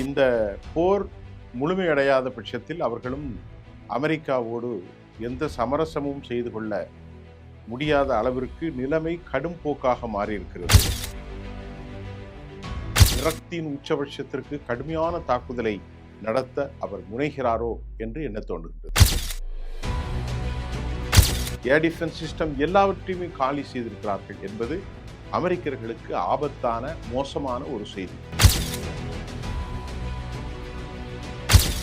இந்த போர் முழுமையடையாத பட்சத்தில் அவர்களும் அமெரிக்காவோடு எந்த சமரசமும் செய்து கொள்ள முடியாத அளவிற்கு நிலைமை கடும் போக்காக மாறியிருக்கிறது. விரக்தியின் உச்சபட்சத்திற்கு கடுமையான தாக்குதலை நடத்த அவர் முனைகிறாரோ என்று எண்ண தோன்றுகிறது. ஏர் டிஃபென்ஸ் சிஸ்டம் எல்லாவற்றையுமே காலி செய்திருக்கிறார்கள் என்பது அமெரிக்கர்களுக்கு ஆபத்தான மோசமான ஒரு செய்தி.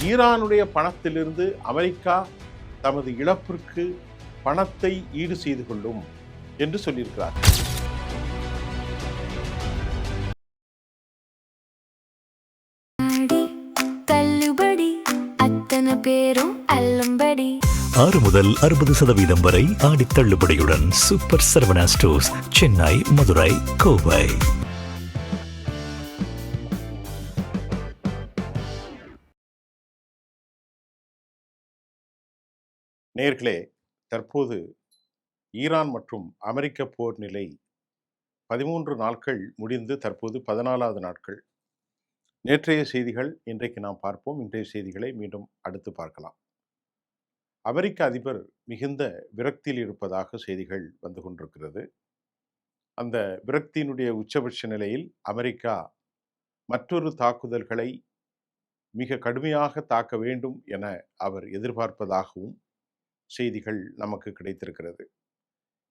ஈரானுடைய பணத்திலிருந்து அமெரிக்கா தமது இழப்பிற்கு பணத்தை ஈடு செய்து கொள்ளும் என்று சொல்லியிருக்கிறார். ஆறு முதல் 60% வரை ஆடி தள்ளுபடியுடன் சூப்பர் சரவணா ஸ்டோர்ஸ், சென்னை, மதுரை, கோவை. நேயர்களே, தற்போது ஈரான் மற்றும் அமெரிக்க போர் நிலை 13 நாட்கள் முடிந்து தற்போது 14வது நாட்கள். நேற்றைய செய்திகள் இன்றைக்கு நாம் பார்ப்போம். இன்றைய செய்திகளை மீண்டும் அடுத்து பார்க்கலாம். அமெரிக்க அதிபர் மிகுந்த விரக்தியில் இருப்பதாக செய்திகள் வந்து கொண்டிருக்கிறது. அந்த விரக்தியினுடைய உச்சபட்ச நிலையில் அமெரிக்கா மற்றொரு தாக்குதல்களை மிக கடுமையாக தாக்க வேண்டும் என அவர் எதிர்பார்ப்பதாகவும் செய்திகள் நமக்கு கிடைத்திருக்கிறது.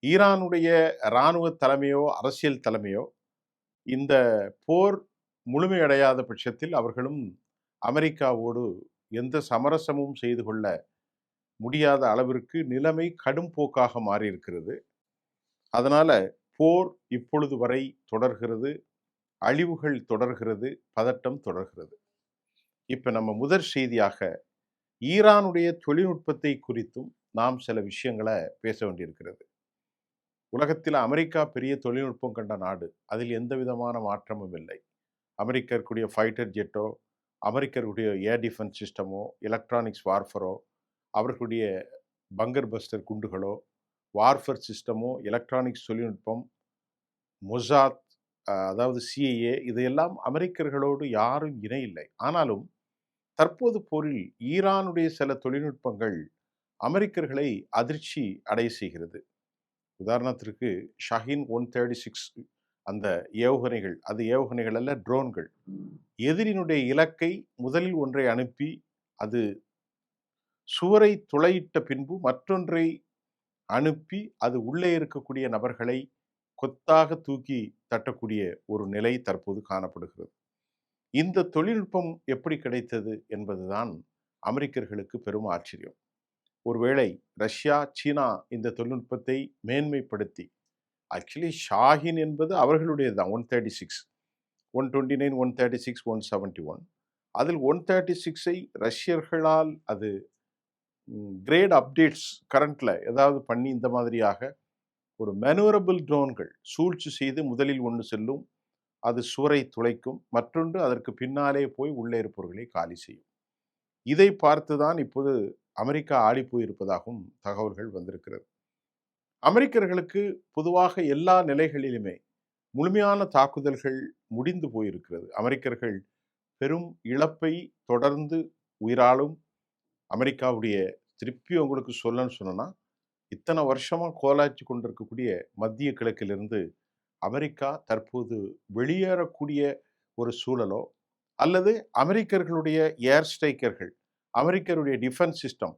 ஈரானுடைய இராணுவ தலைமையோ அரசியல் தலைமையோ இந்த போர் முழுமையடையாத பட்சத்தில் அவர்களும் அமெரிக்காவோடு எந்த சமரசமும் செய்து கொள்ள முடியாத அளவிற்கு நிலைமை கடும் போக்காக மாறியிருக்கிறது. அதனால போர் இப்பொழுது வரை தொடர்கிறது, அழிவுகள் தொடர்கிறது, பதட்டம் தொடர்கிறது. இப்ப நம்ம முதற் செய்தியாக ஈரானுடைய தொழில்நுட்பத்தை குறித்தும் நாம் சில விஷயங்களை பேச வேண்டியிருக்கிறது. உலகத்தில் அமெரிக்கா பெரிய தொழில்நுட்பம் கண்ட நாடு, அதில் எந்த விதமான மாற்றமும் இல்லை. அமெரிக்கருடைய ஃபைட்டர் ஜெட்டோ, அமெரிக்கருடைய ஏர் டிஃபென்ஸ் சிஸ்டமோ, எலக்ட்ரானிக்ஸ் வார்ஃபரோ, அவர்களுடைய பங்கர் பஸ்டர் குண்டுகளோ, வார்ஃபர் சிஸ்டமோ, எலக்ட்ரானிக்ஸ் தொழில்நுட்பம், மொசாத், அதாவது சிஐஏ, இதையெல்லாம் அமெரிக்கர்களோடு யாரும் இணையில்லை. ஆனாலும் தற்போது போரில் ஈரானுடைய சில தொழில்நுட்பங்கள் அமெரிக்கர்களை அதிர்ச்சி அடைய செய்கிறது. உதாரணத்திற்கு ஷஹீன் 136 அந்த ஏவுகணைகள், அது ஏவுகணைகள் அல்ல, ட்ரோன்கள். எதிரினுடைய இலக்கை முதலில் ஒன்றை அனுப்பி அது சுவரை துளையிட்ட பின்பு மற்றொன்றை அனுப்பி அது உள்ளே இருக்கக்கூடிய நபர்களை கொத்தாக தூக்கி தட்டக்கூடிய ஒரு நிலை தற்போது காணப்படுகிறது. இந்த தொழில்நுட்பம் எப்படி கிடைத்தது என்பதுதான் அமெரிக்கர்களுக்கு பெரும் ஆச்சரியம். ஒருவேளை ரஷ்யா, சீனா இந்த தொழில்நுட்பத்தை மேன்மைப்படுத்தி, ஆக்சுவலி ஷாஹின் என்பது அவர்களுடைய தான் 136, 129, 136, 171. அதில் 136ஐ ரஷ்யர்களால் அது கிரேட் அப்டேட்ஸ் கரண்ட்ல ஏதாவது பண்ணி இந்த மாதிரியாக ஒரு மேனுவரபிள் ட்ரோன்கள் சூழ்ச்சி செய்து முதலில் ஒன்று செல்லும், அது சுவரை துளைக்கும், மற்றொன்று அதற்கு பின்னாலே போய் உள்ளே இருப்பவர்களை காலி செய்யும். இதை பார்த்துதான் இப்போது அமெரிக்கா ஆடி போயிருப்பதாகவும் தகவல்கள் வந்திருக்கிறது. அமெரிக்கர்களுக்கு பொதுவாக எல்லா நிலைகளிலுமே முழுமையான தாக்குதல்கள் முடிந்து போயிருக்கிறது. அமெரிக்கர்கள் பெரும் இழப்பை தொடர்ந்து உயிராலும் அமெரிக்காவுடைய திருப்பி உங்களுக்கு சொல்லணும்னு சொன்னா, இத்தனை வருஷமா கோலாச்சி கொண்டிருக்கக்கூடிய மத்திய கிழக்கிலிருந்து அமெரிக்கா தற்போது வெளியேறக்கூடிய ஒரு சூழலோ, அல்லது அமெரிக்கர்களுடைய ஏர் ஸ்ட்ரைக்கர்கள், அமெரிக்கருடைய டிஃபென்ஸ் சிஸ்டம்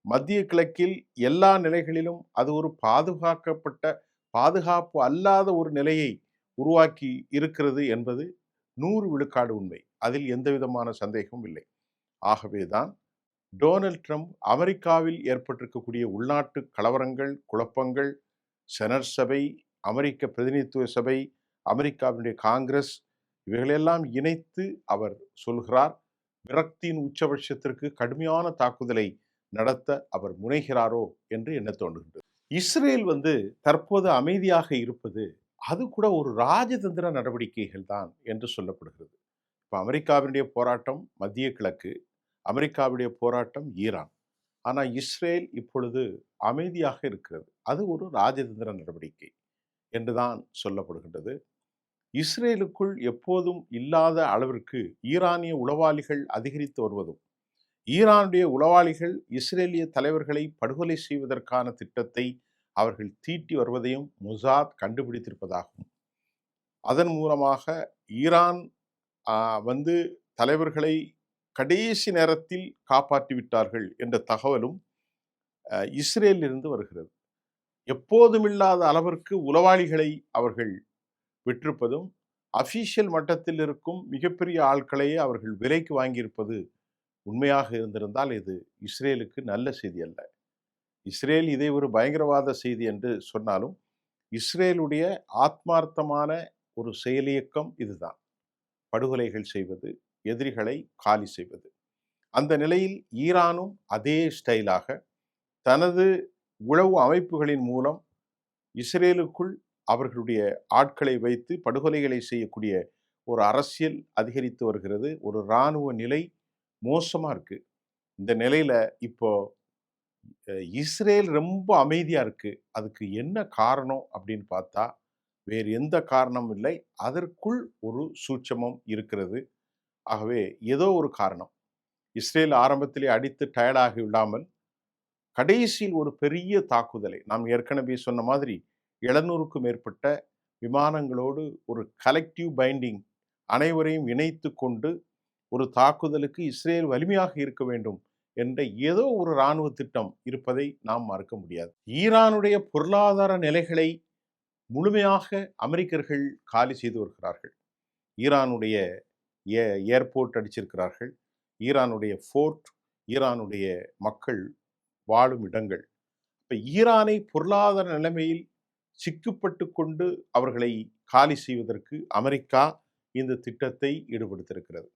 மத்திய கிழக்கில் எல்லா நிலைகளிலும் அது ஒரு பாதுகாப்பு அல்லாத ஒரு நிலையை உருவாக்கி இருக்கிறது என்பது 100 விழுக்காடு உண்மை. அதில் எந்த விதமான சந்தேகமும் இல்லை. ஆகவேதான் டொனால்ட் ட்ரம்ப் அமெரிக்காவில் ஏற்பட்டிருக்கக்கூடிய உள்நாட்டு கலவரங்கள், குழப்பங்கள், செனட் சபை, அமெரிக்க பிரதிநிதித்துவ சபை, அமெரிக்காவினுடைய காங்கிரஸ், இவைகளெல்லாம் இணைத்து அவர் சொல்கிறார், விரக்தியின் உச்சபட்சத்திற்கு கடுமையான தாக்குதலை நடத்த அவர் முனைகிறாரோ என்று எண்ண தோன்றுகின்றது. இஸ்ரேல் தற்போது அமைதியாக இருப்பது அது கூட ஒரு ராஜதந்திர நடவடிக்கைகள் தான் என்று சொல்லப்படுகிறது. இப்போ அமெரிக்காவினுடைய போராட்டம் மத்திய கிழக்கு, அமெரிக்காவுடைய போராட்டம் ஈரான். ஆனால் இஸ்ரேல் இப்பொழுது அமைதியாக இருக்கிறது. அது ஒரு ராஜதந்திர நடவடிக்கை என்றுதான் சொல்லப்படுகின்றது. இஸ்ரேலுக்குள் எப்போதும் இல்லாத அளவிற்கு ஈரானிய உளவாளிகள் அதிகரித்து வருவதும், ஈரானுடைய உளவாளிகள் இஸ்ரேலிய தலைவர்களை படுகொலை செய்வதற்கான திட்டத்தை அவர்கள் தீட்டி வருவதையும் மொசாத் கண்டுபிடித்திருப்பதாகும். அதன் மூலமாக ஈரான் வந்து தலைவர்களை கடைசி நேரத்தில் காப்பாற்றி விட்டார்கள் என்ற தகவலும் இஸ்ரேலிலிருந்து வருகிறது. எப்போதும் இல்லாத அளவிற்கு உளவாளிகளை அவர்கள் விற்றிருப்பதும், அபிஷியல் மட்டத்தில் இருக்கும் மிகப்பெரிய ஆட்களையே அவர்கள் விலைக்கு வாங்கியிருப்பது உண்மையாக இருந்திருந்தால் இது இஸ்ரேலுக்கு நல்ல செய்தி அல்ல. இஸ்ரேல் இதை ஒரு பயங்கரவாத செய்தி என்று சொன்னாலும் இஸ்ரேலுடைய ஆத்மார்த்தமான ஒரு செயலியக்கம் இதுதான். படுகொலைகள் செய்வது, எதிரிகளை காலி செய்வது. அந்த நிலையில் ஈரானும் அதே ஸ்டைலாக தனது உளவு அமைப்புகளின் மூலம் இஸ்ரேலுக்குள் அவர்களுடைய ஆட்களை வைத்து படுகொலைகளை செய்யக்கூடிய ஒரு அரசியல் அதிகரித்து வருகிறது. ஒரு இராணுவ நிலை மோசமா இருக்கு. இந்த நிலையில இப்போ இஸ்ரேல் ரொம்ப அமைதியா இருக்கு. அதுக்கு என்ன காரணம் அப்படின்னு பார்த்தா வேறு எந்த காரணமும் இல்லை. அதற்குள் ஒரு சூட்சமம் இருக்கிறது. ஆகவே ஏதோ ஒரு காரணம். இஸ்ரேல் ஆரம்பத்திலே அடித்து டயர்டாகி விடாமல் கடைசியில் ஒரு பெரிய தாக்குதலை, நாம் ஏற்கனவே சொன்ன மாதிரி 700க்கும் மேற்பட்ட விமானங்களோடு ஒரு கலெக்டிவ் பைண்டிங், அனைவரையும் இணைத்து கொண்டு ஒரு தாக்குதலுக்கு இஸ்ரேல் வலிமையாக இருக்க வேண்டும் என்ற ஏதோ ஒரு இராணுவ திட்டம் இருப்பதை நாம் மறக்க முடியாது. ஈரானுடைய பொருளாதார நிலைகளை முழுமையாக அமெரிக்கர்கள் காலி செய்து வருகிறார்கள். ஈரானுடைய ஏர்போர்ட் அடிச்சிருக்கிறார்கள், ஈரானுடைய ஃபோர்ட், ஈரானுடைய மக்கள் வாழும் இடங்கள். இப்போ ஈரானை பொருளாதார நிலைமையில் சிக்கப்பட்டு கொண்டு அவர்களை காலி செய்வதற்கு அமெரிக்கா இந்த திட்டத்தை ஈடுபடுத்தியிருக்கிறது.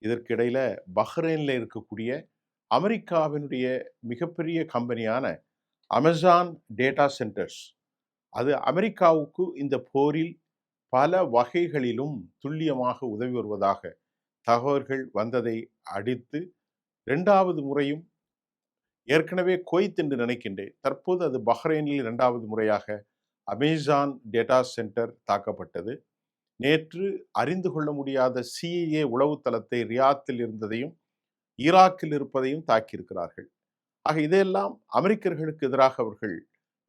இதற்கிடையில் பஹ்ரைனில் இருக்கக்கூடிய அமெரிக்காவினுடைய மிகப்பெரிய கம்பெனியான அமேசான் டேட்டா சென்டர்ஸ், அது அமெரிக்காவுக்கு இந்த போரில் பல வகைகளிலும் துல்லியமாக உதவி வருவதாக தகவல்கள் வந்ததை அடுத்து 2வது முறையும், ஏற்கனவே குவைத் என்று நினைக்கின்றேன், தற்போது அது பஹ்ரைனில் 2வது முறையாக அமேசான் டேட்டா சென்டர் தாக்கப்பட்டது. நேற்று அறிந்து கொள்ள முடியாத CIA உளவுத்தளத்தை ரியாத்தில் இருந்ததையும் ஈராக்கில் இருப்பதையும் தாக்கியிருக்கிறார்கள். ஆக இதையெல்லாம் அமெரிக்கர்களுக்கு எதிராக அவர்கள்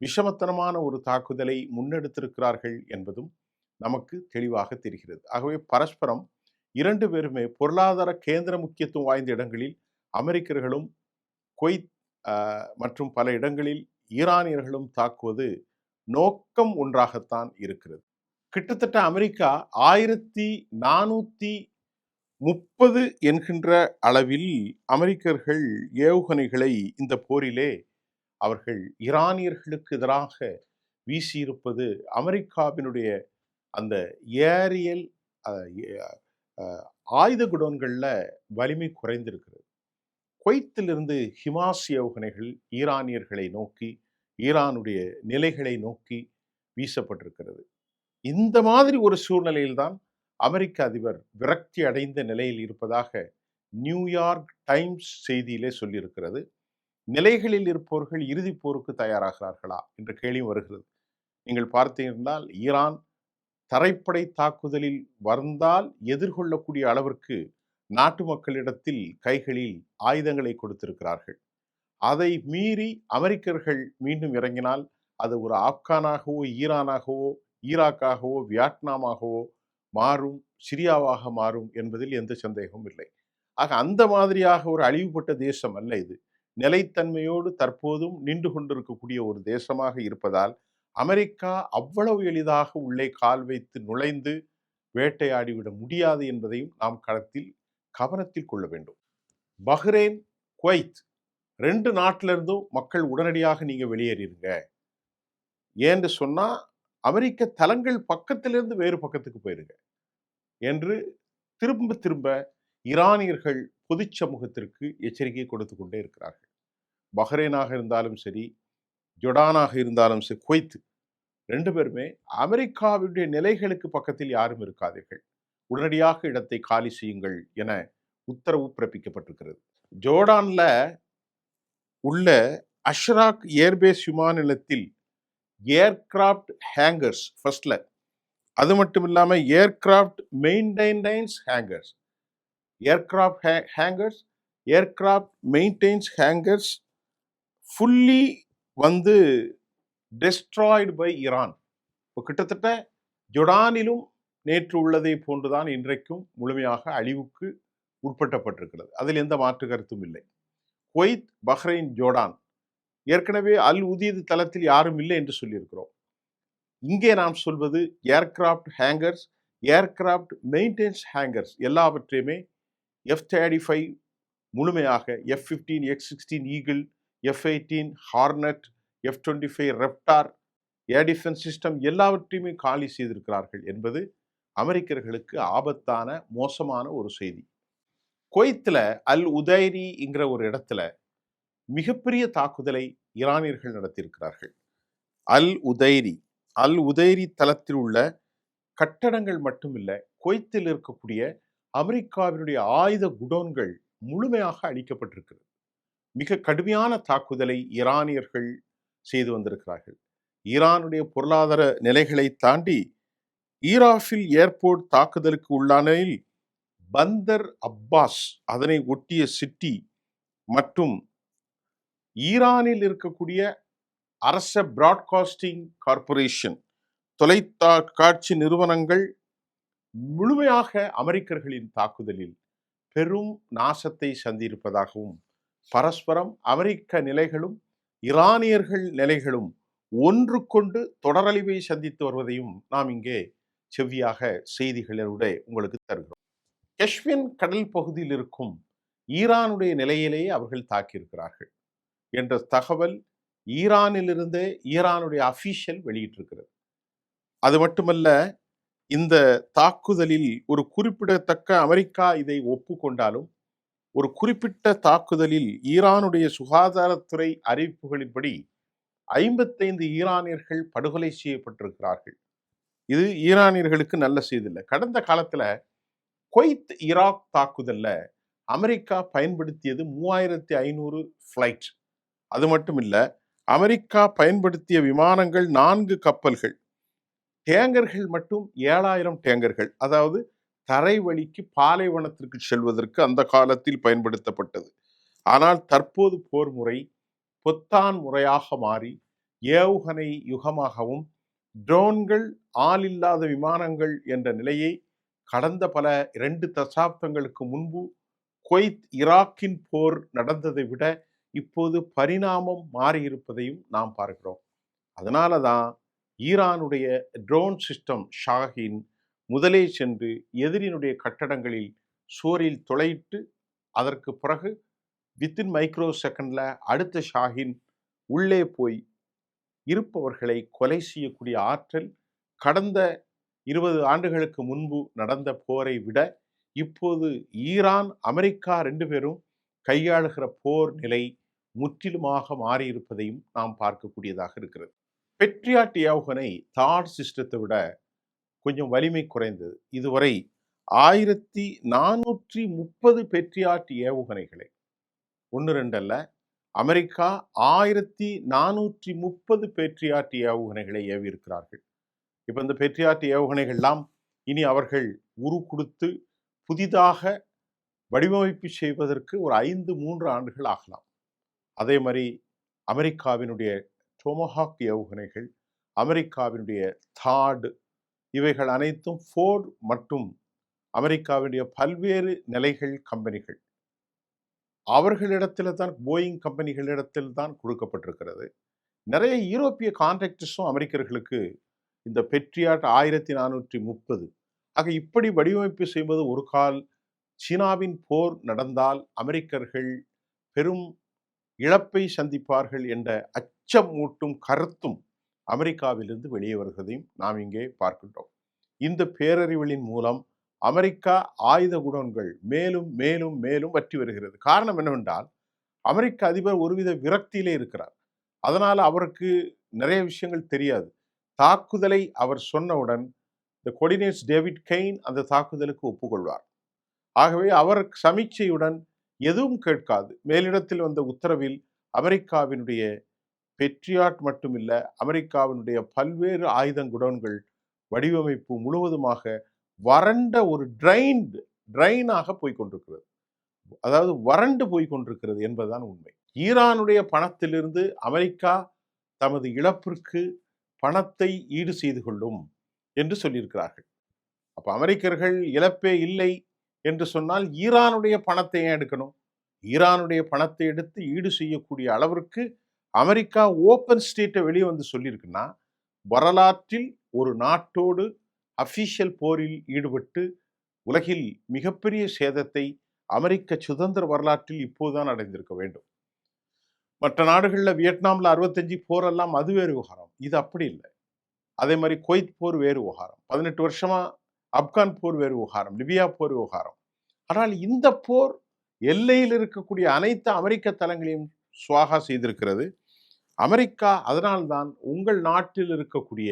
விஷமத்தனமான ஒரு தாக்குதலை முன்னெடுத்திருக்கிறார்கள் என்பதும் நமக்கு தெளிவாக தெரிகிறது. ஆகவே பரஸ்பரம் 2 பேருமே பொருளாதார கேந்திர முக்கியத்துவம் வாய்ந்த இடங்களில் அமெரிக்கர்களும் குவைத் மற்றும் பல இடங்களில் ஈரானியர்களும் தாக்குவது நோக்கம் ஒன்றாகத்தான் இருக்கிறது. கிட்டத்தட்ட அமெரிக்கா 1430 என்கின்ற அளவில் அமெரிக்கர்கள் ஏவுகணைகளை இந்த போரிலே அவர்கள் ஈரானியர்களுக்கு எதிராக வீசியிருப்பது அமெரிக்காவினுடைய அந்த ஏரியல் ஆயுத குடோன்களில் வலிமை குறைந்திருக்கிறது. குவைத்திலிருந்து ஹிமாஸ் ஏவுகணைகள் ஈரானியர்களை நோக்கி, ஈரானுடைய நிலைகளை நோக்கி வீசப்பட்டிருக்கிறது. இந்த மாதிரி ஒரு சூழ்நிலையில்தான் அமெரிக்க அதிபர் விரக்தி அடைந்த நிலையில் இருப்பதாக நியூயார்க் டைம்ஸ் செய்தியிலே சொல்லியிருக்கிறது. நிலைகளில் இருப்பவர்கள் இறுதி போருக்கு தயாராகிறார்களா என்ற கேள்வி வருகிறது. நீங்கள் பார்த்தீர்கள், ஈரான் தரைப்படை தாக்குதலில் வந்தால் எதிர்கொள்ளக்கூடிய அளவிற்கு நாட்டு மக்களிடத்தில் கைகளில் ஆயுதங்களை கொடுத்திருக்கிறார்கள். அதை மீறி அமெரிக்கர்கள் மீண்டும் இறங்கினால் அது ஒரு ஆப்கானாகவோ, ஈரானாகவோ, ஈராக்காகவோ, வியட்நாமாகவோ மாறும், சிரியாவாக மாறும் என்பதில் எந்த சந்தேகமும் இல்லை. ஆக அந்த மாதிரியாக ஒரு அழிவுபட்ட தேசம் அல்ல இது. நிலைத்தன்மையோடு தற்போதும் நின்று கொண்டிருக்கக்கூடிய ஒரு தேசமாக இருப்பதால் அமெரிக்கா அவ்வளவு எளிதாக உள்ளே கால் வைத்து நுழைந்து வேட்டையாடிவிட முடியாது என்பதையும் நாம் கவனத்தில் கொள்ள வேண்டும். பஹ்ரைன், குவைத் 2 நாட்டிலிருந்தும் மக்கள் உடனடியாக நீங்க வெளியேறிடுங்க ஏன்னு சொன்னா அமெரிக்க தளங்கள் பக்கத்திலிருந்து வேறு பக்கத்துக்கு போயிருங்க என்று திரும்ப திரும்ப ஈரானியர்கள் பொது சமூகத்திற்கு எச்சரிக்கை கொடுத்து கொண்டே இருக்கிறார்கள். பஹ்ரைனாக இருந்தாலும் சரி, ஜொர்டானாக இருந்தாலும் சரி, குவைத் 2 பேருமே அமெரிக்காவுடைய நிலைகளுக்கு பக்கத்தில் யாரும் இருக்காதீர்கள், உடனடியாக இடத்தை காலி செய்யுங்கள் என உத்தரவு பிறப்பிக்கப்பட்டிருக்கிறது. ஜோர்டான்ல உள்ள அஷ்ராக் ஏர்பேஸ் விமான நிலையத்தில் ஏர்கிராப்ட் ஹேங்கர்ஸ் ஃபர்ஸ்ட்ல அது மட்டும் இல்லாமல் aircraft maintenance hangers, aircraft hangars, aircraft maintenance hangers fully வந்து டெஸ்ட்ராய்டு பை ஈரான். இப்போ கிட்டத்தட்ட ஜொர்டானிலும் நேற்று உள்ளதை போன்றுதான் இன்றைக்கும் முழுமையாக அழிவுக்கு உட்பட்டப்பட்டிருக்கிறது. அதில் எந்த மாற்று கருத்தும் இல்லை. குவைத், பஹ்ரைன், ஜோர்டான் ஏற்கனவே அல் உதீத் தளத்தில் யாரும் இல்லை என்று சொல்லியிருக்கிறோம். இங்கே நாம் சொல்வது aircraft hangars, aircraft maintenance hangars எல்லாவற்றையுமே F-35 முழுமையாக, F-15, X-16 Eagle, F-18 Hornet, F-25 Raptor air defence system எல்லாவற்றையுமே காலி செய்திருக்கிறார்கள் என்பது அமெரிக்கர்களுக்கு ஆபத்தான மோசமான ஒரு செய்தி. குவைத்தில் அல் உதைரிங்கிற ஒரு இடத்துல மிகப்பெரிய தாக்குதலை ஈரானியர்கள் நடத்தியிருக்கிறார்கள். அல் உதைரி தளத்தில் உள்ள கட்டடங்கள் மட்டுமில்லை, குவைத்தில் இருக்கக்கூடிய அமெரிக்காவினுடைய ஆயுத குடோன்கள் முழுமையாக அழிக்கப்பட்டிருக்கிறது. மிக கடுமையான தாக்குதலை ஈரானியர்கள் செய்து வந்திருக்கிறார்கள். ஈரானுடைய பொருளாதார நிலைகளை தாண்டி ஈராஃபில் ஏர்போர்ட் தாக்குதலுக்கு உள்ளானில் பந்தர் அப்பாஸ், அதனை ஒட்டிய சிட்டி மற்றும் ஈரானில் இருக்கக்கூடிய அரச பிராட்காஸ்டிங் கார்ப்பரேஷன் தொலைக்காட்சி நிறுவனங்கள் முழுமையாக அமெரிக்கர்களின் தாக்குதலில் பெரும் நாசத்தை சந்தியிருப்பதாகவும், பரஸ்பரம் அமெரிக்க நிலைகளும் ஈரானியர்கள் நிலைகளும் ஒன்றுக்கொண்டு தொடரழிவை சந்தித்து வருவதையும் நாம் இங்கே செவ்வியாக செய்திகளுடைய உங்களுக்கு தருகிறோம். கஷ்மீர் கடல் பகுதியில் இருக்கும் ஈரானுடைய நிலையிலேயே அவர்கள் தாக்கியிருக்கிறார்கள் என்ற தகவல் ஈரானிலிருந்தே ஈரானுடைய அபிஷியல் வெளியிட்டிருக்கிறது. அது மட்டுமல்ல, இந்த தாக்குதலில் ஒரு குறிப்பிடத்தக்க அமெரிக்கா இதை ஒப்புக்கொண்டாலும் ஒரு குறிப்பிட்ட தாக்குதலில் ஈரானுடைய சுகாதாரத்துறை அறிவிப்புகளின்படி 55 ஈரானியர்கள் படுகொலை செய்யப்பட்டிருக்கிறார்கள். இது ஈரானியர்களுக்கு நல்ல செய்தி இல்லை. கடந்த காலத்தில் குவைத் ஈராக் தாக்குதல்ல அமெரிக்கா பயன்படுத்தியது 3500 ஃப்ளைட். அது மட்டும் இல்லை, அமெரிக்கா பயன்படுத்திய விமானங்கள் 4 கப்பல்கள், டேங்கர்கள் மட்டும் 7000 டேங்கர்கள், அதாவது தரை வழிக்கு பாலைவனத்திற்கு செல்வதற்கு அந்த காலத்தில் பயன்படுத்தப்பட்டது. ஆனால் தற்போது போர் முறை பொத்தான் முறையாக மாறி ஏவுகணை யுகமாகவும் ட்ரோன்கள், ஆள் இல்லாத விமானங்கள் என்ற நிலையை கடந்த பல 2 தசாப்தங்களுக்கு முன்பு குவைத் ஈராக்கின் போர் நடந்ததை விட இப்போது பரிணாமம் மாறியிருப்பதையும் நாம் பார்க்கிறோம். அதனால தான் ஈரானுடைய ட்ரோன் சிஸ்டம் ஷாஹின் முதலே சென்று எதிரினுடைய கட்டடங்களில் சோரில் துளையிட்டு அதற்கு பிறகு வித்தின் மைக்ரோ செகண்ட்ல அடுத்த ஷாஹின் உள்ளே போய் இருப்பவர்களை கொலை செய்யக்கூடிய ஆற்றல் கடந்த 20 ஆண்டுகளுக்கு முன்பு நடந்த போரை விட இப்போது ஈரான், அமெரிக்கா 2 பேரும் கையாளுகிற போர் நிலை முற்றிலுமாக மாறியிருப்பதையும் நாம் பார்க்கக்கூடியதாக இருக்கிறது. பெட்ரியாட் ஏவுகணை தாட் சிஸ்டத்தை விட கொஞ்சம் வலிமை குறைந்தது. இதுவரை 1430 பெட்ரியாட் ஏவுகணைகளை, 1-2 அல்ல, அமெரிக்கா 1430 பேட்ரியாட் ஏவுகணைகளை ஏவி இருக்கிறார்கள். இப்போ இந்த பேட்ரியாட் ஏவுகணைகள்லாம் இனி அவர்கள் உரு கொடுத்து புதிதாக வடிவமைப்பு செய்வதற்கு ஒரு 5-3 ஆண்டுகள் ஆகலாம். அதே மாதிரி அமெரிக்காவினுடைய டொமஹாக் ஏவுகணைகள், அமெரிக்காவினுடைய தாட், இவைகள் அனைத்தும் ஃபோர்ட் மற்றும் அமெரிக்காவினுடைய பல்வேறு நிலைகள் கம்பெனிகள் அவர்களிடத்தில் தான், போயிங் கம்பெனிகளிடத்தில் தான் கொடுக்கப்பட்டிருக்கிறது. நிறைய யூரோப்பிய கான்ட்ராக்டர்ஸும் அமெரிக்கர்களுக்கு இந்த பெட்ரியாட் 1430 ஆக இப்படி வடிவமைப்பு செய்வது ஒரு கால் சீனாவின் போர் நடந்தால் அமெரிக்கர்கள் பெரும் இழப்பை சந்திப்பார்கள் என்ற அச்சம் மூட்டும் கருத்தும் அமெரிக்காவிலிருந்து வெளியே வருவதையும் நாம் இங்கே பார்க்கின்றோம். இந்த பேரறிவுகளின் மூலம் அமெரிக்கா ஆயுத குடோன்கள் மேலும் மேலும் மேலும் வற்றி வருகிறது. காரணம் என்னவென்றால், அமெரிக்க அதிபர் ஒருவித விரக்தியிலே இருக்கிறார். அதனால் அவருக்கு நிறைய விஷயங்கள் தெரியாது. தாக்குதலை அவர் சொன்னவுடன் இந்த கோஆர்டினேட்ஸ் டேவிட் கெய்ன் அந்த தாக்குதலுக்கு ஒப்புக்கொள்வார். ஆகவே அவர் சமீட்சையுடன் எதுவும் கேட்காது மேலிடத்தில் வந்த உத்தரவில் அமெரிக்காவினுடைய பெட்ரியாட் மட்டுமில்ல, அமெரிக்காவினுடைய பல்வேறு ஆயுத குடோன்கள் வடிவமைப்பு முழுவதுமாக வறண்ட ஒரு ட்ரைனாக போய்கொண்டிருக்கிறது. அதாவது வறண்டு போய்கொண்டிருக்கிறது என்பதுதான் உண்மை. ஈரானுடைய பணத்திலிருந்து அமெரிக்கா தமது இழப்பிற்கு பணத்தை ஈடு செய்து கொள்ளும் என்று சொல்லியிருக்கிறார்கள். அப்ப அமெரிக்கர்கள் இழப்பே இல்லை என்று சொன்னால் ஈரானுடைய பணத்தை ஏன் எடுக்கணும்? ஈரானுடைய பணத்தை எடுத்து ஈடு செய்யக்கூடிய அளவிற்கு அமெரிக்கா ஓப்பன் ஸ்டேட்டை வெளியே வந்து சொல்லியிருக்குன்னா, வரலாற்றில் ஒரு நாட்டோடு அபிஷியல் போரில் ஈடுபட்டு உலகில் மிகப்பெரிய சேதத்தை அமெரிக்க சுதந்திர வரலாற்றில் இப்போதுதான் அடைந்திருக்க வேண்டும். மற்ற நாடுகளில் வியட்நாமில் 65 போரெல்லாம் அது வேறு விவகாரம். இது அப்படி இல்லை. அதே மாதிரி குவைத் போர் வேறு விவகாரம், 18 வருஷமா ஆப்கான் போர் வேறு விவகாரம், லிபியா போர் விவகாரம். ஆனால் இந்த போர் எல்லையில் இருக்கக்கூடிய அனைத்து அமெரிக்க தளங்களையும் சுவாகா செய்திருக்கிறது. அமெரிக்கா அதனால்தான் உங்கள் நாட்டில் இருக்கக்கூடிய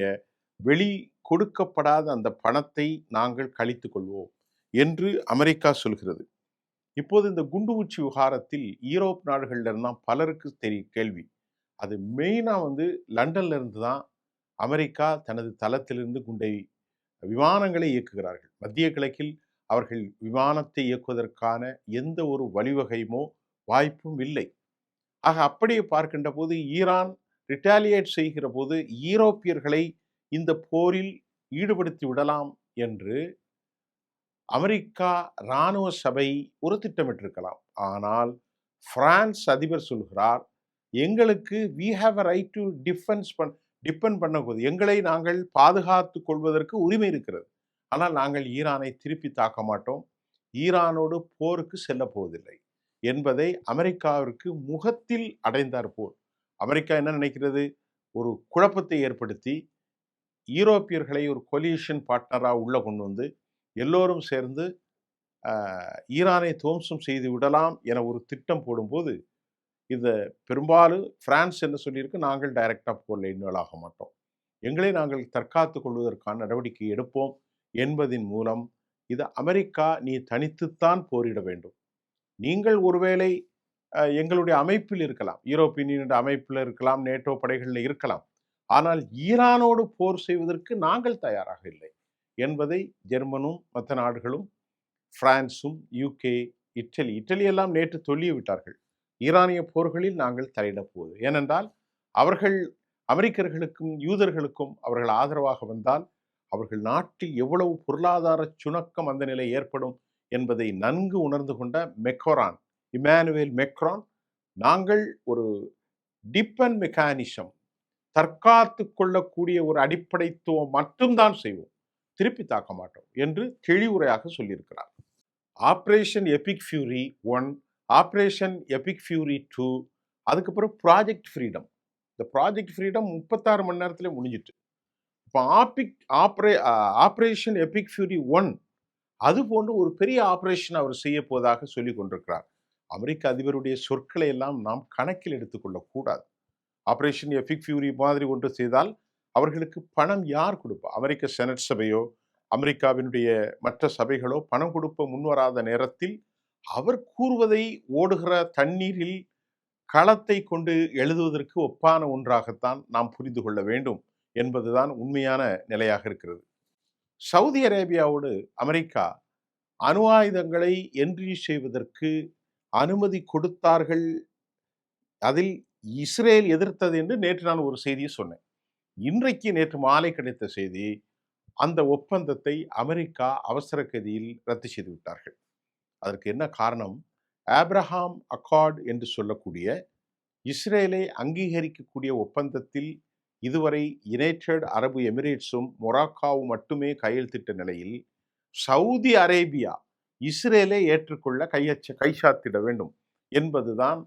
வெளி கொடுக்கப்படாத அந்த பணத்தை நாங்கள் கழித்துக் கொள்வோம் என்று அமெரிக்கா சொல்கிறது. இப்போது இந்த குண்டு ஊச்சி விவகாரத்தில் யூரோப் நாடுகள்ல இருந்தால் பலருக்கு கேள்வி. அது மெயினா லண்டன்ல இருந்து தான் அமெரிக்கா தனது தளத்திலிருந்து விமானங்களை இயக்குகிறார்கள். மத்திய கிழக்கில் அவர்கள் விமானத்தை இயக்குவதற்கான எந்த ஒரு வழிவகையுமோ வாய்ப்பும் இல்லை. ஆக அப்படியே பார்க்கின்ற போது ஈரான் ரிட்டாலியேட் செய்கிற போது ஈரோப்பியர்களை இந்த போரில் ஈடுபடுத்தி விடலாம் என்று அமெரிக்கா இராணுவ சபை ஒரு திட்டமிட்டிருக்கலாம். ஆனால் பிரான்ஸ் அதிபர் சொல்கிறார், எங்களுக்கு we have a right to depend பண்ண எங்களை நாங்கள் பாதுகாத்து கொள்வதற்கு உரிமை இருக்கிறது. ஆனால் நாங்கள் ஈரானை திருப்பி தாக்க மாட்டோம், ஈரானோடு போருக்கு செல்ல போவதில்லை என்பதை அமெரிக்காவிற்கு முகத்தில் அடைந்தார் போல். அமெரிக்கா என்ன நினைக்கிறது? ஒரு குழப்பத்தை ஏற்படுத்தி ஈரோப்பியர்களை ஒரு கொலிஷன் பார்ட்னராக உள்ள கொண்டு வந்து எல்லோரும் சேர்ந்து ஈரானை துவம்சம் செய்து விடலாம் என ஒரு திட்டம் போடும்போது, இதை பெரும்பாலும் பிரான்ஸ் என்ன சொல்லியிருக்கு, நாங்கள் டைரக்டாக போரில் இன்வால்வ் ஆக மாட்டோம், எங்களை நாங்கள் தற்காத்து கொள்வதற்கான நடவடிக்கை எடுப்போம் என்பதின் மூலம் இது அமெரிக்கா நீ தனித்துத்தான் போரிட வேண்டும், நீங்கள் ஒருவேளை எங்களுடைய அமைப்பில் இருக்கலாம், யூரோப்பியன் யூனியன் அமைப்பில் இருக்கலாம், நேட்டோ படைகளில் இருக்கலாம், ஆனால் ஈரானோடு போர் செய்வதற்கு நாங்கள் தயாராக இல்லை என்பதை ஜெர்மனும் மற்ற நாடுகளும் பிரான்சும் யூகே இட்டலி எல்லாம் நேற்று சொல்லிய விட்டார்கள். ஈரானிய போர்களில் நாங்கள் தலையிடப் போவது, ஏனென்றால் அவர்கள் அமெரிக்கர்களுக்கும் யூதர்களுக்கும் அவர்கள் ஆதரவாக வந்தால் அவர்கள் நாட்டில் எவ்வளவு பொருளாதார சுணக்கம் அந்த நிலை ஏற்படும் என்பதை நன்கு உணர்ந்து கொண்ட இமானுவேல் மெக்ரான், நாங்கள் ஒரு டிபெண்ட் மெக்கானிசம், தற்காத்து கொள்ளக்கூடிய ஒரு அடிப்படைத்துவம் மட்டும்தான் செய்வோம், திருப்பி தாக்க மாட்டோம் என்று தெளிவுரையாக சொல்லியிருக்கிறார். Operation Epic fury 1, operation Epic fury 2, அதுக்கப்புறம் ப்ராஜெக்ட் ஃப்ரீடம். இந்த ப்ராஜெக்ட் ஃப்ரீடம் 36 மணி நேரத்தில் முடிஞ்சிட்டு. இப்போ ஆப்ரேஷன் எபிக் ஃபியூரி 1 அது போன்று ஒரு பெரிய ஆப்ரேஷன் அவர் செய்ய போவதாக சொல்லி கொண்டிருக்கிறார். அமெரிக்க அதிபருடைய சொற்களை எல்லாம் நாம் கணக்கில் எடுத்துக்கொள்ளக்கூடாது. ஆப்ரேஷன் எபிக் ஃபியூரி மாதிரி ஒன்று செய்தால் அவர்களுக்கு பணம் யார் கொடுப்பா? அமெரிக்க செனட் சபையோ அமெரிக்காவினுடைய மற்ற சபைகளோ பணம் கொடுப்ப முன்வராத நேரத்தில் அவர் கூறுவதை ஓடுகிற தண்ணீரில் களத்தை கொண்டு எழுதுவதற்கு ஒப்பான ஒன்றாகத்தான் நாம் புரிந்து கொள்ள வேண்டும் என்பதுதான் உண்மையான நிலையாக இருக்கிறது. சவுதி அரேபியாவோடு அமெரிக்கா அணு ஆயுதங்களை என்ட்ரி செய்வதற்கு அனுமதி கொடுத்தார்கள். அதில் இஸ்ரேல் எதிர்த்தது என்று நேற்று நான் ஒரு செய்தியை சொன்னேன். இன்றைக்கு நேற்று மாலை கிடைத்த செய்தி, அந்த ஒப்பந்தத்தை அமெரிக்கா அவசர கதியில் ரத்து செய்து விட்டார்கள். அதற்கு என்ன காரணம்? ஆப்ரஹாம் அக்கார்ட் என்று சொல்லக்கூடிய இஸ்ரேலை அங்கீகரிக்கக்கூடிய ஒப்பந்தத்தில் இதுவரை யுனைடெட் அரபு எமிரேட்ஸும் மொராக்காவும் மட்டுமே கையெழுத்திட்ட நிலையில் சவுதி அரேபியா இஸ்ரேலை ஏற்றுக்கொள்ள கைச்சாத்திட வேண்டும் என்பதுதான்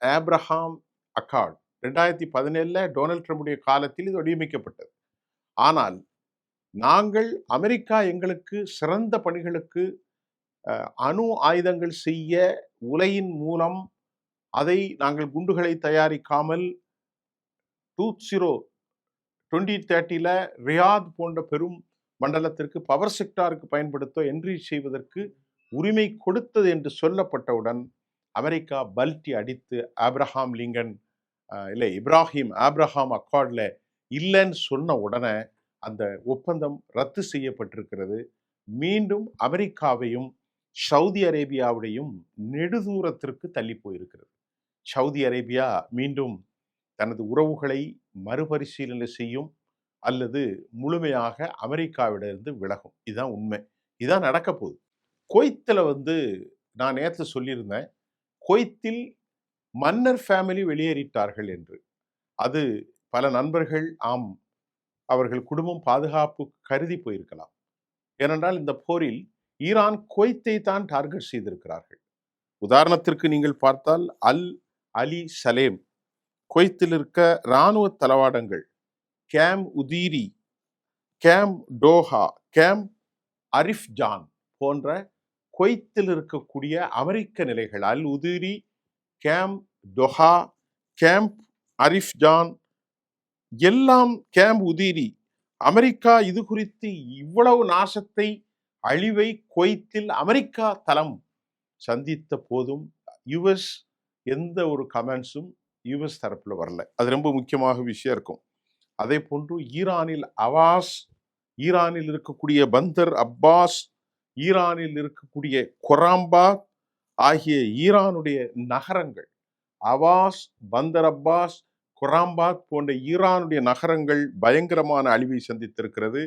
ஆப்ரஹாம் அக்கார்ட். 2017 டொனால்ட் ட்ரம்புடைய காலத்தில் இது வடிவமைக்கப்பட்டது. ஆனால் நாங்கள் அமெரிக்கா எங்களுக்கு சிறந்த பணிகளுக்கு அணு ஆயுதங்கள் செய்ய உலையின் மூலம் அதை நாங்கள் குண்டுகளை தயாரிக்காமல் 2030 ரியாத் போன்ற பெரும் மண்டலத்திற்கு பவர் செக்டாருக்கு பயன்படுத்த என்ட்ரி செய்வதற்கு உரிமை கொடுத்தது என்று சொல்லப்பட்டவுடன் அமெரிக்கா பல்டி அடித்து இப்ராஹிம் அக்கார்டில் இல்லைன்னு சொன்ன உடனே அந்த ஒப்பந்தம் ரத்து செய்யப்பட்டிருக்கிறது. மீண்டும் அமெரிக்காவையும் சவுதி அரேபியாவுடையும் நெடுதூரத்திற்கு தள்ளி போயிருக்கிறது. சவுதி அரேபியா மீண்டும் தனது உறவுகளை மறுபரிசீலனை செய்யும் அல்லது முழுமையாக அமெரிக்காவிடமிருந்து விலகும். இதுதான் உண்மை. இதுதான் நடக்க போகுது. குவைத்தில் நான் நேற்று சொல்லியிருந்தேன், குவைத்தில் மன்னர் ஃபேமிலி வெளியேறிட்டார்கள் என்று. அது பல நண்பர்கள் அவர்கள் குடும்பம் பாதுகாப்பு கருதி போயிருக்கலாம். ஏனென்றால் இந்த போரில் ஈரான் குவைத்தை தான் டார்கெட் செய்திருக்கிறார்கள். உதாரணத்திற்கு நீங்கள் பார்த்தால் அல் அலி சலேம், குவைத்தில் இருக்க இராணுவ தளவாடங்கள், கேம்ப் உதீரி, கேம்ப் டோஹா, கேம்ப் அரிஃப்ஜான் போன்ற குவைத்தில் இருக்கக்கூடிய அமெரிக்க நிலைகள், அல் உதீரி, கேம்ப் டோஹா, கேம்ப் அரிஃப்ஜான் எல்லாம், கேம்ப் உதீரி, அமெரிக்கா இது குறித்து இவ்வளவு நாசத்தை அழிவை குவைத்தில் அமெரிக்கா தளம் சந்தித்த போதும் யுஎஸ் எந்த ஒரு கமெண்ட்ஸும் யுஎஸ் தரப்புல வரல. அது ரொம்ப முக்கியமாக விஷயம் இருக்கும். அதே போன்று ஈரானில் அவாஸ், ஈரானில் இருக்கக்கூடிய பந்தர் அப்பாஸ், ஈரானில் இருக்கக்கூடிய கொராம்பாத் ஆகிய ஈரானுடைய நகரங்கள், அவாஸ், பந்தர் அப்பாஸ், கொராம்பாத் போன்ற ஈரானுடைய நகரங்கள் பயங்கரமான அழிவை சந்தித்திருக்கிறது.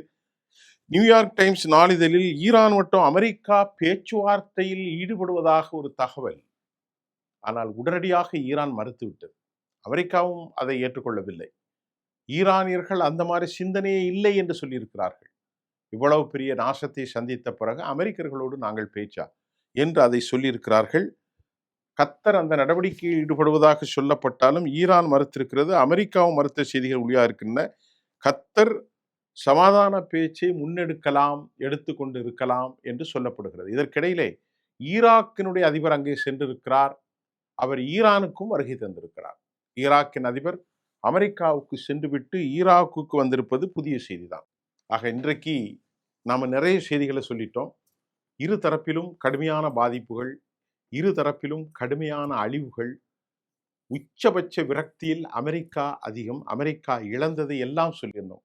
நியூயார்க் டைம்ஸ் நாளிதழில் ஈரான் மற்றும் அமெரிக்கா பேச்சுவார்த்தையில் ஈடுபடுவதாக ஒரு தகவல். ஆனால் உடனடியாக ஈரான் மறுத்துவிட்டது. அமெரிக்காவும் அதை ஏற்றுக்கொள்ளவில்லை. ஈரானியர்கள் அந்த மாதிரி சிந்தனையே இல்லை என்று சொல்லியிருக்கிறார்கள். இவ்வளவு பெரிய நாசத்தை சந்தித்த பிறகு அமெரிக்கர்களோடு நாங்கள் பேச்சா என்று அதை சொல்லியிருக்கிறார்கள். கத்தர் அந்த நடவடிக்கையில் ஈடுபடுவதாக சொல்லப்பட்டாலும் ஈரான் மறுத்திருக்கிறது. அமெரிக்காவும் மறுத்த செய்திகள் ஒளியா இருக்கின்றன. கத்தர் சமாதான பேச்சை முன்னெடுக்கலாம், எடுத்துக்கொண்டு இருக்கலாம் என்று சொல்லப்படுகிறது. இதற்கிடையிலே ஈராக்கினுடைய அதிபர் அங்கே சென்றிருக்கிறார். அவர் ஈரானுக்கும் வருகை தந்திருக்கிறார். ஈராக்கின் அதிபர் அமெரிக்காவுக்கு சென்றுவிட்டு ஈராக்குக்கு வந்திருப்பது புதிய செய்திதான். ஆக இன்றைக்கு நாம் நிறைய செய்திகளை சொல்லிட்டோம். இரு தரப்பிலும் கடுமையான பாதிப்புகள், இரு தரப்பிலும் கடுமையான அழிவுகள், உச்சபட்ச விரக்தியில் அமெரிக்கா அதிகம். அமெரிக்கா இழந்ததை எல்லாம் சொல்லியிருந்தோம்.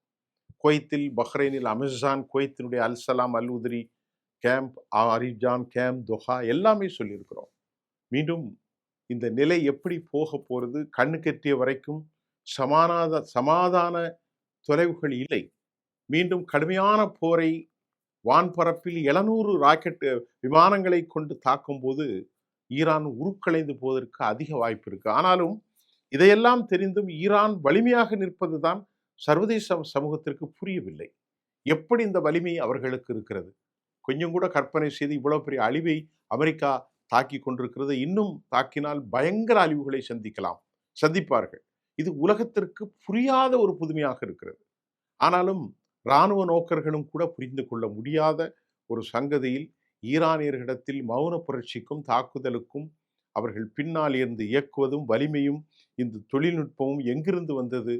குவைத்தில், பஹ்ரைனில் அமேசான், குவைத்தினுடைய அல்சலாம், அல் உதிரி, கேம்ப் அரிஜான், கேம்ப் தொஹா எல்லாமே சொல்லியிருக்கிறோம். மீண்டும் இந்த நிலை எப்படி போக போகிறது? கண்ணு கெட்டிய வரைக்கும் சமாதான தொலைவுகள் இல்லை. மீண்டும் கடுமையான போரை வான்பரப்பில் 700 ராக்கெட் விமானங்களை கொண்டு தாக்கும் போது ஈரான் உருக்களைந்து போவதற்கு அதிக வாய்ப்பு இருக்கு. ஆனாலும் இதையெல்லாம் தெரிந்தும் ஈரான் வலிமையாக நிற்பதுதான் சர்வதேச சமூகத்திற்கு புரியவில்லை. எப்படி இந்த வலிமை அவர்களுக்கு இருக்கிறது? கொஞ்சம் கூட கற்பனை செய்து இவ்வளவு பெரிய அழிவை அமெரிக்கா தாக்கி கொண்டிருக்கிறது. இன்னும் தாக்கினால் பயங்கர அழிவுகளை சந்திப்பார்கள். இது உலகத்திற்கு புரியாத ஒரு புதுமையாக இருக்கிறது. ஆனாலும் இராணுவ நோக்கர்களும் கூட புரிந்து கொள்ள முடியாத ஒரு சங்கதியில் ஈரானியர்களிடத்தில் மௌன புரட்சிக்கும் தாக்குதலுக்கும் அவர்கள் பின்னால் இருந்து இயக்குவதும் வலிமையும் இந்த தொழில்நுட்பமும் எங்கிருந்து வந்தது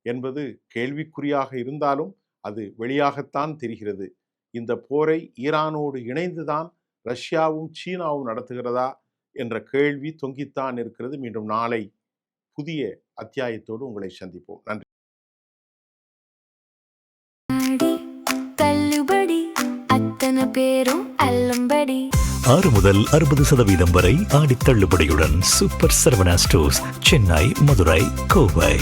என்பது கேள்விக்குறியாக இருந்தாலும் அது வெளியாகத்தான் தெரிகிறது. இந்த போரை ஈரானோடு இணைந்துதான் ரஷ்யாவும் சீனாவும் நடத்துகிறதா என்ற கேள்வி தொங்கித்தான் இருக்கிறது. மீண்டும் நாளை புதிய அத்தியாயத்தோடு உங்களை சந்திப்போம். நன்றி. தள்ளுபடி அத்தனை பேரும் அல்லம்படி 6 முதல் 60% வரை ஆடி தள்ளுபடியுடன் சூப்பர் சரவணா ஸ்டோர்ஸ், சென்னை, மதுரை, கோவை.